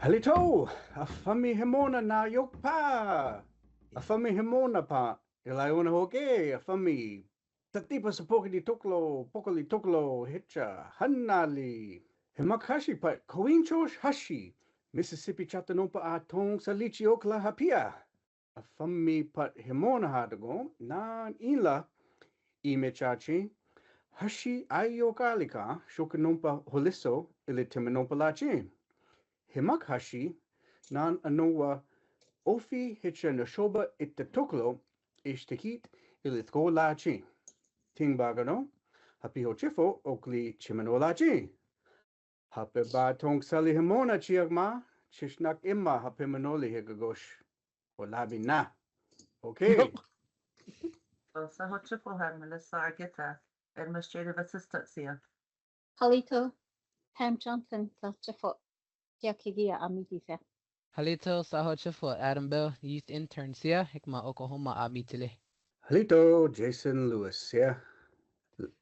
Halito, Afammi Himona na yokpa. Afammi Himona pa. Ilaiona hoge, Afammi. Tatipa sa Pokoli Toklo, Hicha, Hanali. Himak Hashi pa, Kowi chosh Hashi. Mississippi Chattanoopa atong sa Lichiokla hapia. Afammi pat Himona hadago, nan ila imechachi. Hashi ayyokáli ka, shokanumpa holisso, ilittiminumpa lachi. Himak Hashi, nan Anno Ofi Hicha Nasho Ittatoklo, ishtikit ilitko lachi. Ting bagano, hapi hochifo okli chimano lachi. Hape ba tong sali himona chiagma, chishnak imma hape manoli higagosh. Olabi na. Okay. Sa hochifo had Melissa Argita, Administrative Assistant here. Halito, Ham Johnson, Chafo, Yakigia Amidisa. Halito Sahochifo, Adam Bell, Youth Intern Sia, Hikma Oklahoma Amitile. Halito, Jason Lewis, yeah.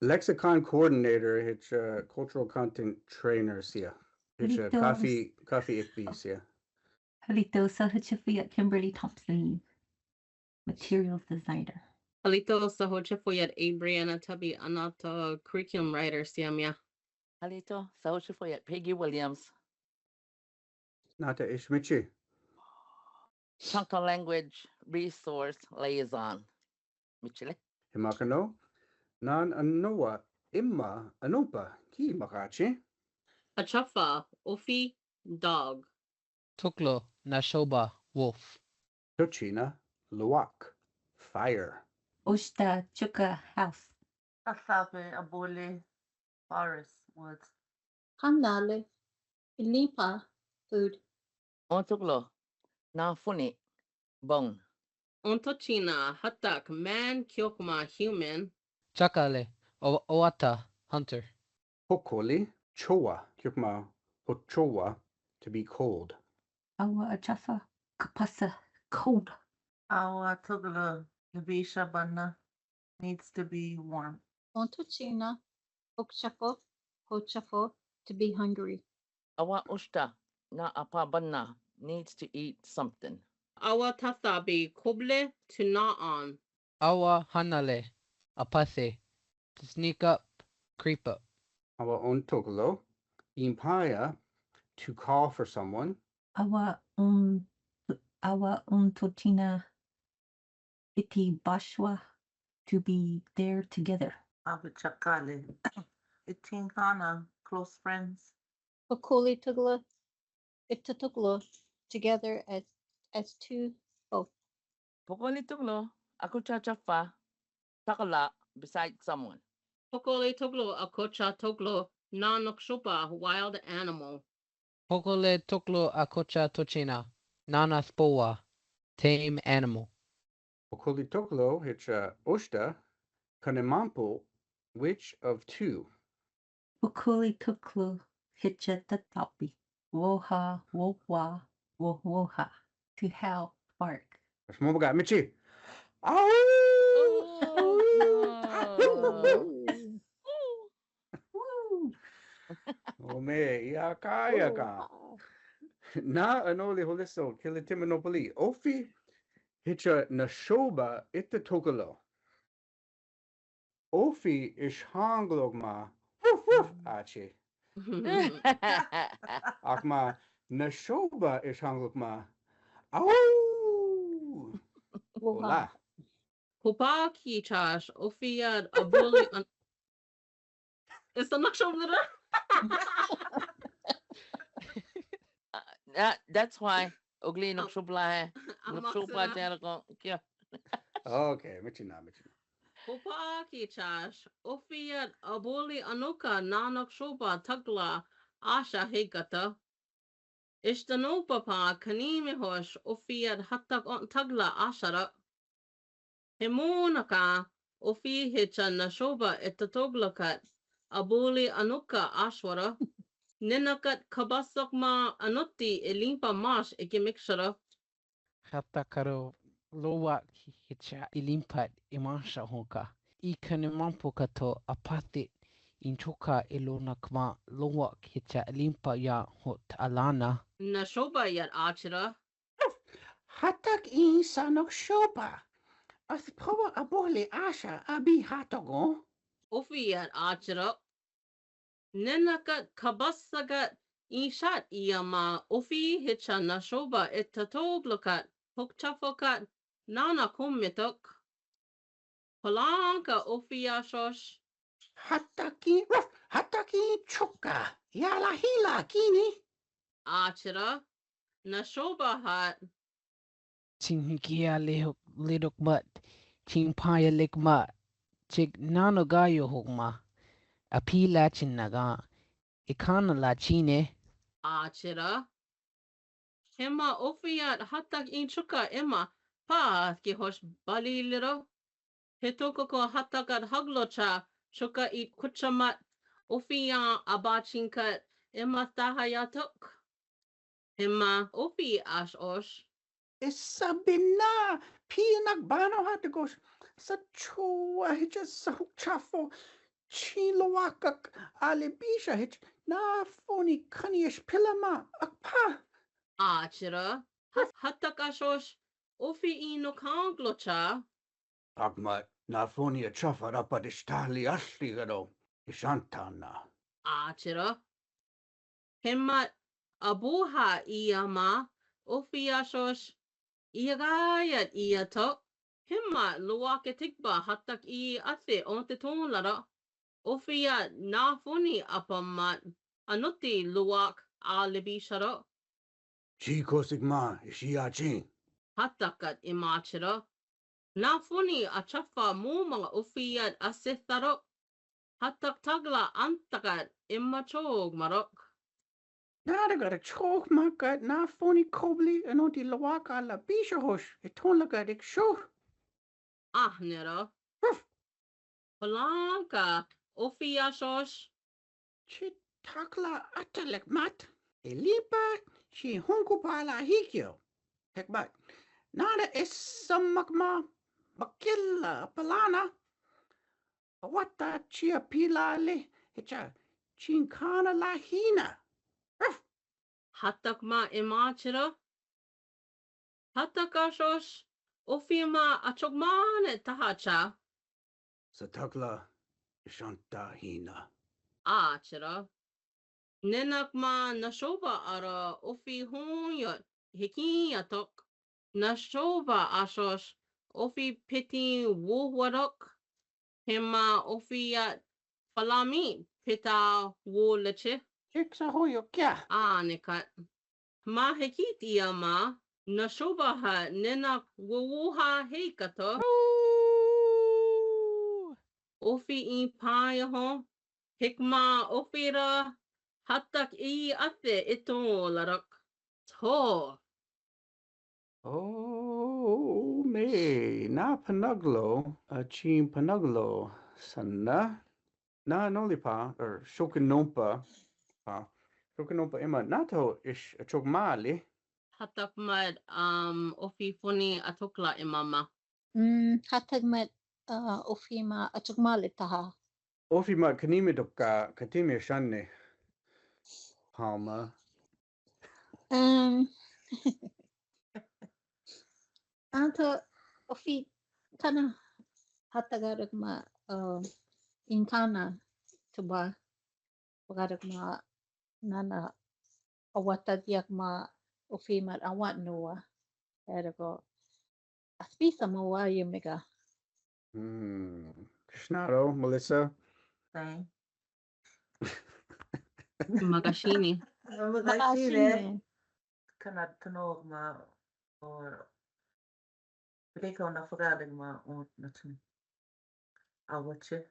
Lexicon Coordinator, hitch Cultural Content Trainer, yeah. Hitch Coffee Ikbis, yeah. Halito Sahochifo, Kimberly Thompson, Materials Designer. Halito Sahochifo, Abriana Tubby, Anata Curriculum Writer, Siamia. Halito Sahochifo, Peggy Williams. Nata Ishmichi. Choctaw Language Resource Liaison. Michele. Himakano. Nan Anoa Imma Anopa Ki Makachi. Achafa, Ofi, Dog. Toklo, Nashoba, Wolf. Tochina Luwak Fire. Oshta Chuka House. Asabe, Abole, Forest, Woods. Hanale, Ilimpa, Food. Ontoklo, Nafuni, Bone. Ontochina, Hatak, Man, Kyokma, Human. Chakale, Oata, Hunter. Hokoli Chowa Kyukma Hochowa to be cold. Awa Achafa Kapasa Cold. Our Tugla, Navisha Banna, needs to be warm. Ontochina, Okchafo, Hochafo, to be hungry. Awa Ushta, Na Apabanna, needs to eat something. Awa Tathabi, Koble, to gnaw on. Awa Hanale, Apathe. To sneak up, creep up. Our own Tokolo Impaya to call for someone. Awa Tochina Iti Bashwa, to be there together. Abuchakali, Itinkana, close friends. Okoli Tugla, Ittatoklo, together as two both. Pokolituglo, Akucha Chafa, Takala, beside someone. Pokole Toglo, Akocha Toglo, Nanokshupa, wild animal. Pokole Toklo Akocha Tochina, Nana Spowa, tame animal. Okoli Tokolo hitch Oshta Kanemampo, which of two? Ukuli Tuklu Hitcha Tatapi. Woha Woha Woha. To howl, bark. Shmoga Michi. Oh me yaka. Na anoli holisso kilitiminopoli. Ofi Hicha Nasho Ittatoklo. Ofi Ishanglogma. Achi. Akma Nashoba Ishanglogma. Ow. Hola. Poláchih chosh, Ofi Abuli. Is the Naksho That's why Ugly Nukshubla, Nukshupa Jericho. Okay, Michina. Poláchih chosh, Ofi Abuli Anuka, Nanokshupa, Tugla, Asha Higata. Ishtanopa Kanimihosh, Ofi Hatak on Tugla, Ashara. Himonaka, Ofi Hicha Nashoba, Ittatoklo, Abuli Anuka, Ashwara. Ninakat Kabasokma Anuti, Ilimpa Mash, Ikimikshara. Hatakaro, Lowa Hicha Ilimpat, Imansha Honka. Ikanimampokato, Apatit, Inchoka Ilonakma, Lowa Hicha Ilimpa Ya Hot Alana. Nashoba yat achira. Hatak in sanok shopa. As power abole asha abi hatogo. Ofi yat achira. Nenakat kabasagat ishat iyama Ofi Hicha Nashoba Ittatoklokat Hokchafokat Nana kumitok. Poláchah Ofi chosh Hataki chokka. Yala hila kini. achira. Nashoba hat Ting kia lidok mat. Ting paya likma. Chik nano gayo hokma. Apila chinaga. Ikana la chine. achira. Hema Ofiat hatak in chuka Emma pa ki hosh bali liro. Hitokoko hatakat haglocha chuka it kuchamat Ofia abachinkat Emma tahayatok. Hema Ofi ash osh. Isabina. Pinak bano hatagos. Sa chua hija sa chafo. Chilowakak alibisha hich. Na phony kanish pilama. Akpa. Achira. Hatak ashosh. Ofi ino kanglocha. Agmat. Na phony a chafa rapadishtali ashligado. Ishantana. Achira. Hemat abuha iyama. Ofi ashosh. Iagayat iatok. Hima luwakatikba hatak I ate onte tonlara. Ofia nafuni apamat. Anuti luwak alibishara. Chico sigma. Ishiachi. Hatakat imachira. Nafuni achafa mu mga ofiat asitharo. Hatak tagla antakat imachog marok. Nadagat a choke makat na phony kobli and oti lawaka la bisha hosh. Itonlagat ik show. Ah nera. Poláchah Ofia chosh Chitakla atalek mat. Elipa she hunkupala hikyo. Hekbat. Nada is some makma. Bakilla palana. Wata chia pila le. Hicha. Chinkana la hina. Hatak ma imachira. Hatak ashosh. Ofima achogmane tahacha. Satakla shanta hina. Achira. Nenakma nashoba ara Ofi hunyot hikiyatok. Nashoba ashosh Ofi piti wuhwadok. Hema Ofiat falami pita wulache. Chiksa hoyo kya. Anikat. Ma hikiti ama. Nashoba ha nenak wuha heikato. Ofi I payaho. Hikma Ofira. Hatak I ate ito larak. To. Oh me na panaglo chim panaglo sanna na nolipa or shokanompa pa shokanompa ema nato ish chogmali Hatak mad Ofi funi atokla imama. Hatagmat Ofima Atugmalitaha. ofi ma kanime doka katime shanne palma Anto Ofi Tana Hatagaragma Inkana Tuba Pagaragma Nana Awatadiakma Ofima Awat Noa Ergo Aspisa Moa Yumiga. Krishnaro Melissa Thank. Magashini. Makashine. Kanad tanog ma or Breko na forgadig ma on natin. Awache.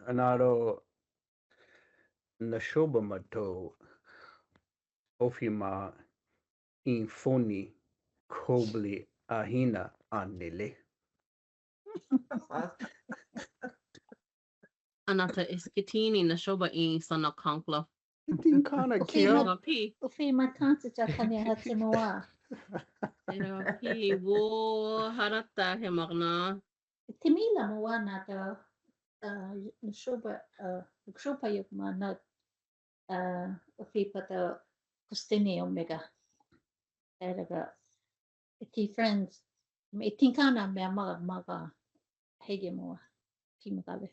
anaro nashoba mato ofima infoni kobli ahina anile Anata iskitini nashoba I sana kankla. Tinkana kia P. Ofima Tansa Japania Hatsimoa. P. Wo harata hemagna. Timila Moana the Shuba Yukma not Ofipata Kustini omega. Eraga iti friends. Me tinkana me maga hege moa. Timagale.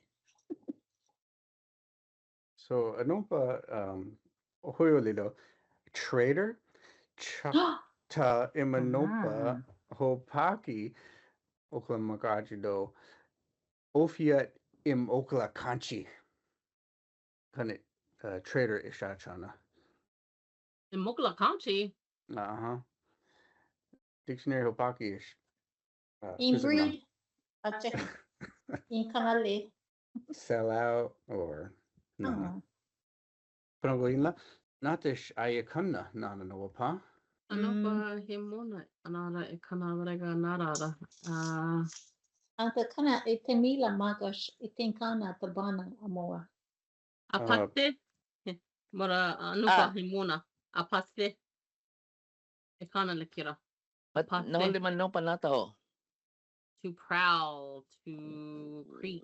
So Anompa Ohoyolido trader Chahta Imanopa Hopaki Okla Magajido Ofiat im Okla Kanchi Kanit trader Ishachana. In Mokla County, Uh-huh. Dictionary Hopaki ish. Imbri. Ache. Inkanale. Sell out or no. Panagolina Natish Ayakana Nana Noapa. ano pa himona, anara ikanaraga narara. Anta kana itemila magash itinkana tabana amoa. Apaste, mara ano pa himona, apaste, ikana lekira. But no Apaste, liman no panato. to prowl, to creep.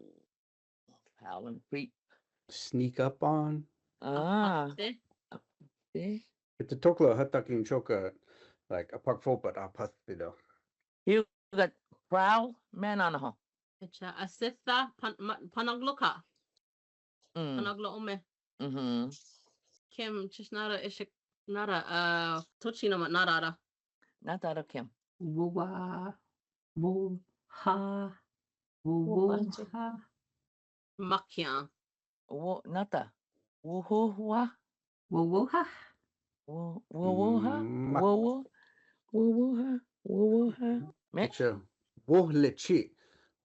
Prowl and creep. Sneak up on. Apaste, See? Ittatoklo hatakin choka like a park fopat apathido. You got prowl, man on ho. Echa asista panagloka, Mm. panaglo ome. Mm-hmm. Kim chisnara ishik nara tochina mat narara. Not out of Kim. Woa. Woha. Woha. Makya. Nata. Woohoo. Woha. Woohoo. Woohoo. Mecha wohlechi.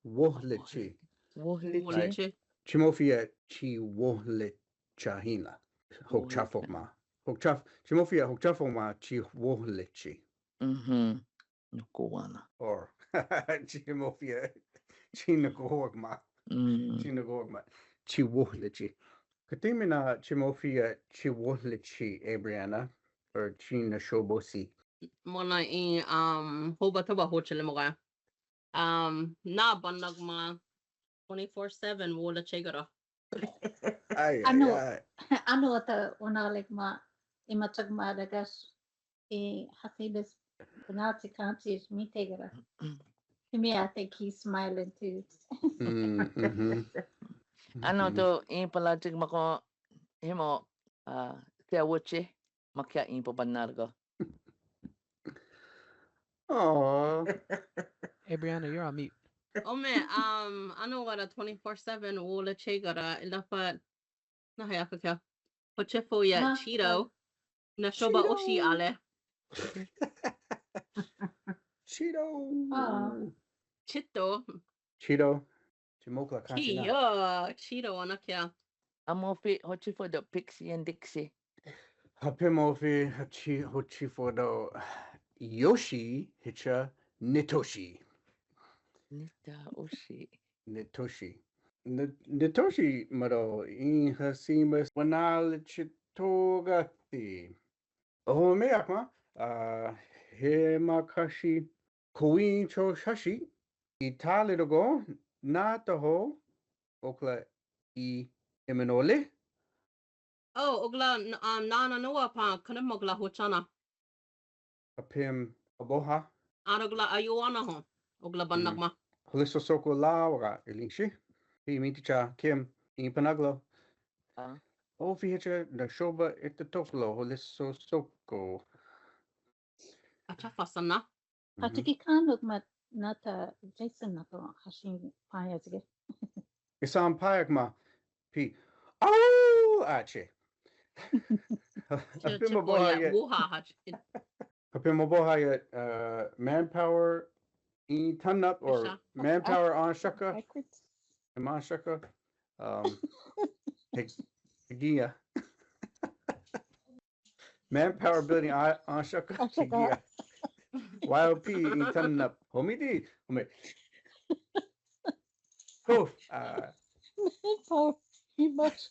Wohlechi. Woleche. Chimofia chi wohlechahina. Hokchafoma. Hokchaf Chimofia hokchafoma chi wohlechi. Mm-hmm. Nukuana. Or Chimofia chinagorgma. Chinagorgma. Chi wohlechi. Katimina Chimofia chi wohlechi Abriana or China shobosi. Mona in hoba toba hochele moga. Na bandagma 24/7 wola chegara. Ano ata una like ma imatag ma dagas hasibes penalty countries me tegara. To me, I think he's smiling too. Ano to impalatig mako himo kaya wuchi makya impapanargo. Oh, Hey, Brianna, you're on mute. Oh man, I know what a 24/7 wola chegara ilapat na hayaka. Pochefo ya Cheeto. Na shoba oshi ale. Cheeto. Chito. Cheeto. Chimokla Ki kanchina. Cheeto anakya. Amofi hochi for the Pixie and Dixie. Hapimofi hochi for the Yoshi Hicha Nitoshi. Nitoshi. Nitoshi maro in hasimas wanalichitogati. Oh meakma. Himak Hashi. Kowi chosh Hashi. Italidogo. Nataho. Okla I Eminole. Oh, ogla nana noa pa kanamogla hochana. Apim Aboha. Arogla ayuana ho. Ogla bandagma. Holisso sokko laura ilingshi. Miticha Kim Impanaglo. Ofi Hicha Nasho Ittatoklo holisso sokko. Achafasana. Patiki kanuk mat nata Jason nato hashing payazge. Isam payakma P. Oh, ache. Apim Aboha yet manpower in turn up or manpower on shokka. On shokka. Higia. Manpower building on shokka. Higia. YOP in turn up. Homidi. Poof. He must.